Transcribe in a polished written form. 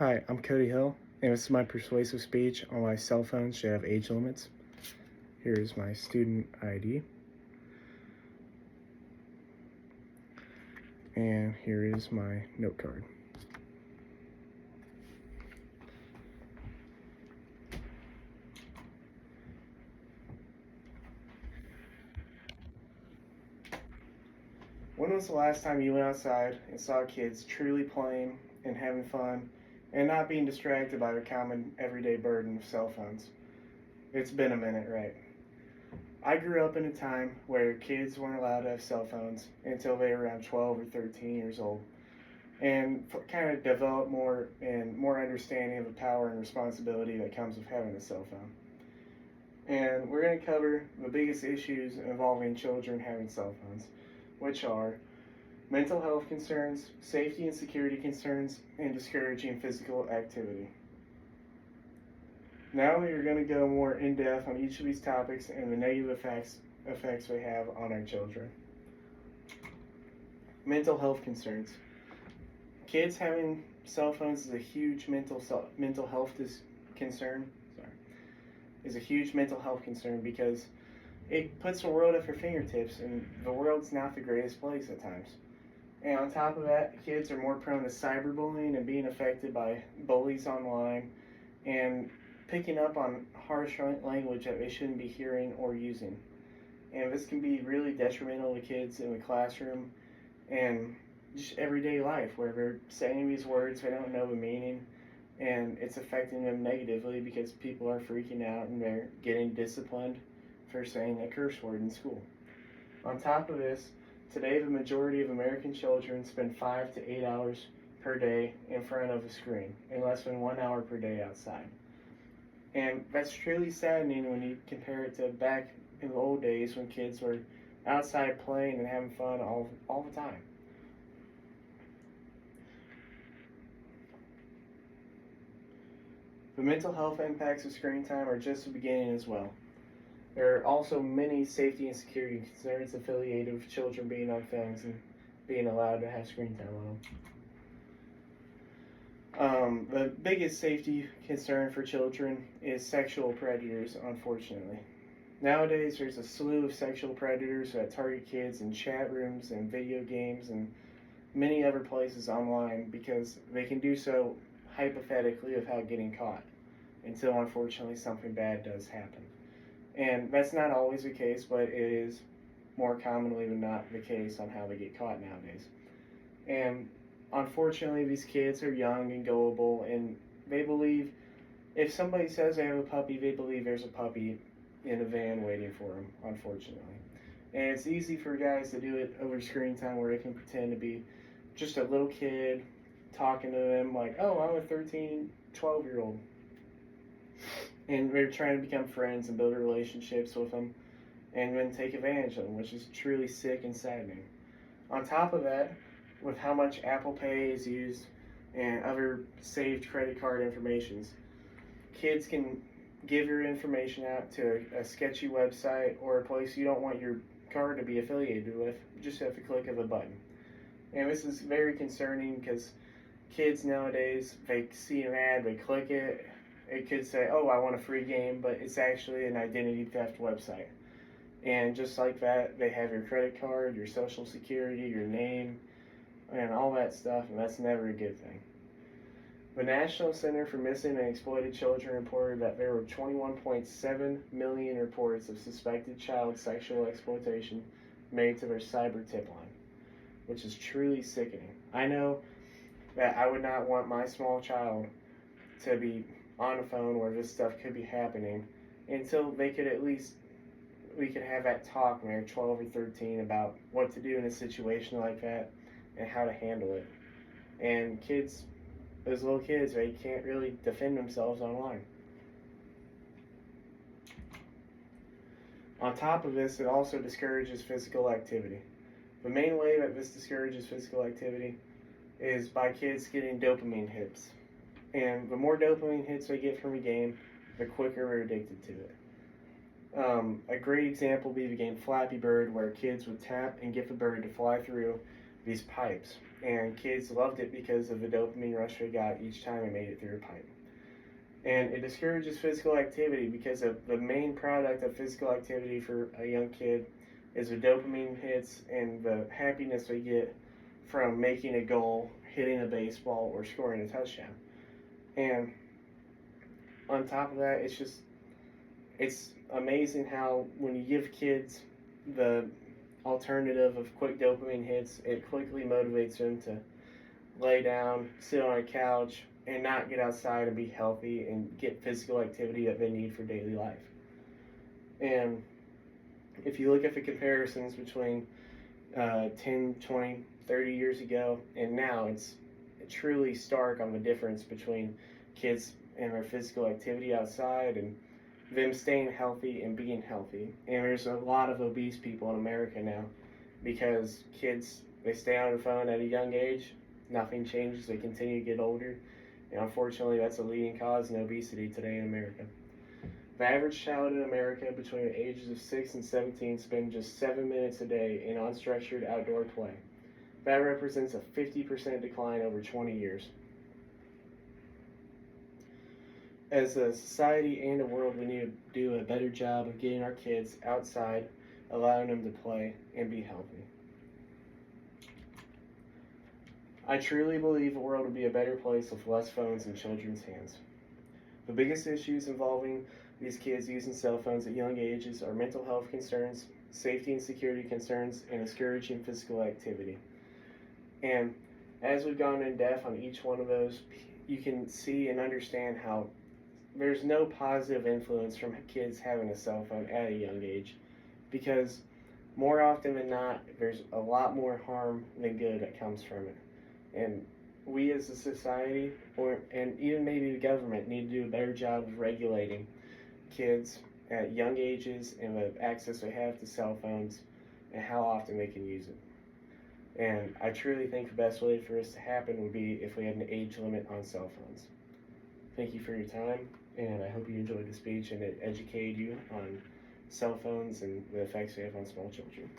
Hi, I'm Cody Hill, and this is my persuasive speech on why cell phones should have age limits. Here is my student ID, and here is my note card. When was the last time you went outside and saw kids truly playing and having fun and not being distracted by the common everyday burden of cell phones? It's been a minute, right? I grew up in a time where kids weren't allowed to have cell phones until they were around 12 or 13 years old, and kind of develop more understanding of the power and responsibility that comes with having a cell phone. And we're going to cover the biggest issues involving children having cell phones, which are mental health concerns, safety and security concerns, and discouraging physical activity. Now we are going to go more in depth on each of these topics and the negative effects they have on our children. Mental health concerns. Kids having cell phones is a huge mental health concern. Is a huge mental health concern because it puts the world at your fingertips, and the world's not the greatest place at times. And on top of that, kids are more prone to cyberbullying and being affected by bullies online and picking up on harsh language that they shouldn't be hearing or using. And this can be really detrimental to kids in the classroom and just everyday life, where they're saying these words they don't know the meaning, and it's affecting them negatively because people are freaking out and they're getting disciplined for saying a curse word in school. On top of this, today the majority of American children spend 5 to 8 hours per day in front of a screen and less than 1 hour per day outside. And that's truly saddening when you compare it to back in the old days when kids were outside playing and having fun all the time. The mental health impacts of screen time are just the beginning as well. There are also many safety and security concerns affiliated with children being on phones and being allowed to have screen time on them. The biggest safety concern for children is sexual predators, unfortunately. Nowadays, there's a slew of sexual predators that target kids in chat rooms and video games and many other places online because they can do so hypothetically without getting caught until unfortunately something bad does happen. And that's not always the case, but it is more commonly than not the case on how they get caught nowadays. And unfortunately, these kids are young and gullible, and they believe if somebody says they have a puppy, they believe there's a puppy in a van waiting for them, unfortunately. And it's easy for guys to do it over screen time where they can pretend to be just a little kid talking to them like, oh, I'm a 13, 12-year-old. And they're trying to become friends and build relationships with them and then take advantage of them, which is truly sick and saddening. On top of that, with how much Apple Pay is used and other saved credit card informations, kids can give your information out to a sketchy website or a place you don't want your card to be affiliated with just at the click of a button. And this is very concerning because kids nowadays, they see an ad, they click it. It could say, oh, I want a free game, but it's actually an identity theft website. And just like that, they have your credit card, your social security, your name, and all that stuff, and that's never a good thing. The National Center for Missing and Exploited Children reported that there were 21.7 million reports of suspected child sexual exploitation made to their cyber tip line, which is truly sickening. I know that I would not want my small child to be on a phone where this stuff could be happening until we could have that talk when they're 12 or 13 about what to do in a situation like that and how to handle it. And kids, those little kids, they can't really defend themselves online. On top of this, it also discourages physical activity. The main way that this discourages physical activity is by kids getting dopamine hits. And the more dopamine hits they get from a game, the quicker they're addicted to it. A great example would be the game Flappy Bird, where kids would tap and get the bird to fly through these pipes, and kids loved it because of the dopamine rush they got each time they made it through a pipe. And it discourages physical activity because of the main product of physical activity for a young kid is the dopamine hits and the happiness they get from making a goal, hitting a baseball, or scoring a touchdown. And on top of that, it's amazing how when you give kids the alternative of quick dopamine hits, it quickly motivates them to lay down, sit on a couch, and not get outside and be healthy and get physical activity that they need for daily life. And if you look at the comparisons between 10, 20, 30 years ago and now, it's truly stark on the difference between kids and their physical activity outside and them staying healthy and being healthy. And there's a lot of obese people in America now because kids, they stay on the phone at a young age, nothing changes, they continue to get older, and unfortunately that's a leading cause in obesity today in America. The average child in America between the ages of 6 and 17 spend just 7 minutes a day in unstructured outdoor play. That represents a 50% decline over 20 years. As a society and a world, we need to do a better job of getting our kids outside, allowing them to play and be healthy. I truly believe the world would be a better place with less phones in children's hands. The biggest issues involving these kids using cell phones at young ages are mental health concerns, safety and security concerns, and discouraging physical activity. And as we've gone in depth on each one of those, you can see and understand how there's no positive influence from kids having a cell phone at a young age, because more often than not, there's a lot more harm than good that comes from it. And we as a society, and even maybe the government, need to do a better job of regulating kids at young ages and the access they have to cell phones and how often they can use it. And I truly think the best way for this to happen would be if we had an age limit on cell phones. Thank you for your time, and I hope you enjoyed the speech and it educated you on cell phones and the effects they have on small children.